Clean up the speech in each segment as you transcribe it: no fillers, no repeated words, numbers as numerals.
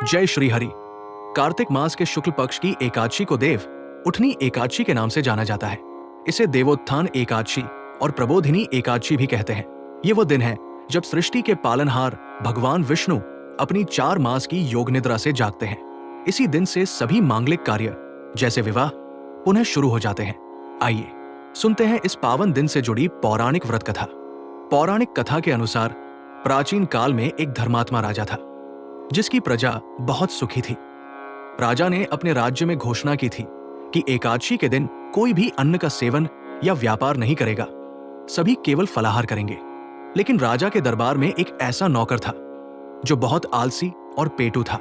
जय श्री हरि। कार्तिक मास के शुक्ल पक्ष की एकादशी को देव उठनी एकादशी के नाम से जाना जाता है। इसे देवोत्थान एकादशी और प्रबोधिनी एकादशी भी कहते हैं। ये वो दिन है जब सृष्टि के पालनहार भगवान विष्णु अपनी 4 मास की योग निद्रा से जागते हैं। इसी दिन से सभी मांगलिक कार्य जैसे विवाह पुनः शुरू हो जाते हैं। आइए सुनते हैं इस पावन दिन से जुड़ी पौराणिक व्रत कथा। पौराणिक कथा के अनुसार प्राचीन काल में एक धर्मात्मा राजा था जिसकी प्रजा बहुत सुखी थी। राजा ने अपने राज्य में घोषणा की थी कि एकादशी के दिन कोई भी अन्न का सेवन या व्यापार नहीं करेगा, सभी केवल फलाहार करेंगे। लेकिन राजा के दरबार में एक ऐसा नौकर था जो बहुत आलसी और पेटू था।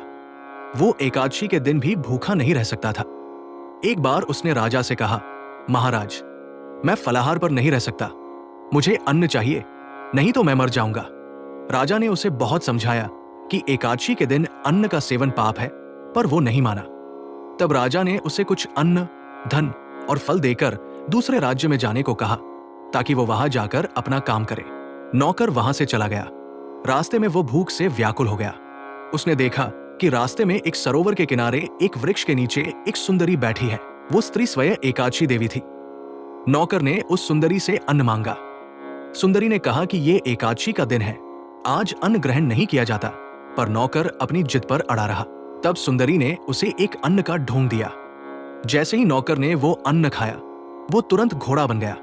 वो एकादशी के दिन भी भूखा नहीं रह सकता था। एक बार उसने राजा से कहा, महाराज, मैं फलाहार पर नहीं रह सकता, मुझे अन्न चाहिए, नहीं तो मैं मर जाऊंगा। राजा ने उसे बहुत समझाया कि एकादशी के दिन अन्न का सेवन पाप है, पर वो नहीं माना। तब राजा ने उसे कुछ अन्न, धन और फल देकर दूसरे राज्य में जाने को कहा ताकि वो वहां जाकर अपना काम करे। नौकर वहां से चला गया। रास्ते में वो भूख से व्याकुल हो गया। उसने देखा कि रास्ते में एक सरोवर के किनारे एक वृक्ष के नीचे एक सुंदरी बैठी है। वो स्त्री स्वयं एकादशी देवी थी। नौकर ने उस सुंदरी से अन्न मांगा। सुंदरी ने कहा कि ये एकादशी का दिन है, आज अन्न ग्रहण नहीं किया जाता, पर नौकर अपनी जिद पर अड़ा रहा। तब सुंदरी ने उसे एक अन्न का ढोंग दिया। जैसे ही नौकर ने वो अन्न खाया, वो तुरंत घोड़ा बन गया।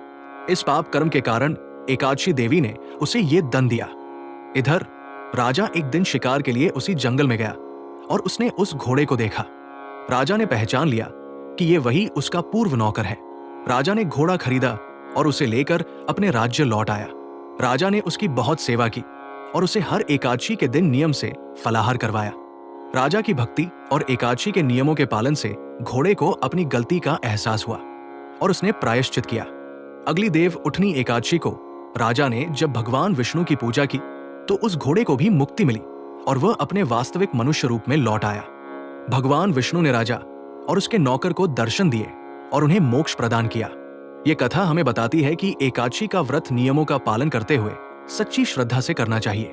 इस पाप कर्म के कारण एकादशी देवी ने उसे ये दंड दिया। इधर राजा एक दिन शिकार के लिए उसी जंगल में गया और उसने उस घोड़े को देखा। राजा ने पहचान लिया कि ये वही उसका पूर्व नौकर है। राजा ने घोड़ा खरीदा और उसे लेकर अपने राज्य लौट आया। राजा ने उसकी बहुत सेवा की और उसे हर एकादशी के दिन नियम से फलाहार करवाया। राजा की भक्ति और एकादशी के नियमों के पालन से घोड़े को अपनी गलती का एहसास हुआ और उसने प्रायश्चित किया। अगली देव उठनी एकादशी को राजा ने जब भगवान विष्णु की पूजा की तो उस घोड़े को भी मुक्ति मिली और वह अपने वास्तविक मनुष्य रूप में लौट आया। भगवान विष्णु ने राजा और उसके नौकर को दर्शन दिए और उन्हें मोक्ष प्रदान किया। ये कथा हमें बताती है कि एकादशी का व्रत नियमों का पालन करते हुए सच्ची श्रद्धा से करना चाहिए।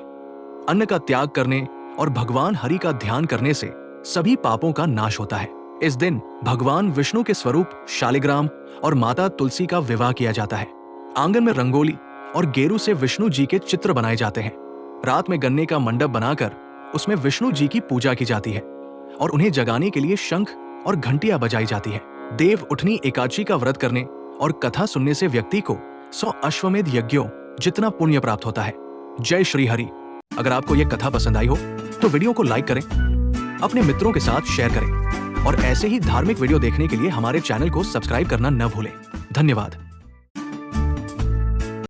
अन्न का त्याग करने और भगवान हरि का ध्यान करने से सभी पापों का नाश होता है। इस दिन भगवान विष्णु के स्वरूप शालिग्राम और माता तुलसी का विवाह किया जाता है। आंगन में रंगोली और गेरू से विष्णु जी के चित्र बनाए जाते हैं। रात में गन्ने का मंडप बनाकर उसमें विष्णु जी की पूजा की जाती है और उन्हें जगाने के लिए शंख और घंटियां बजाई जाती है। देव उठनी एकादशी का व्रत करने और कथा सुनने से व्यक्ति को 100 अश्वमेध यज्ञों जितना पुण्य प्राप्त होता है। जय श्री हरि। अगर आपको यह कथा पसंद आई हो तो वीडियो को लाइक करें, अपने मित्रों के साथ शेयर करें और ऐसे ही धार्मिक वीडियो देखने के लिए हमारे चैनल को सब्सक्राइब करना न भूलें। धन्यवाद।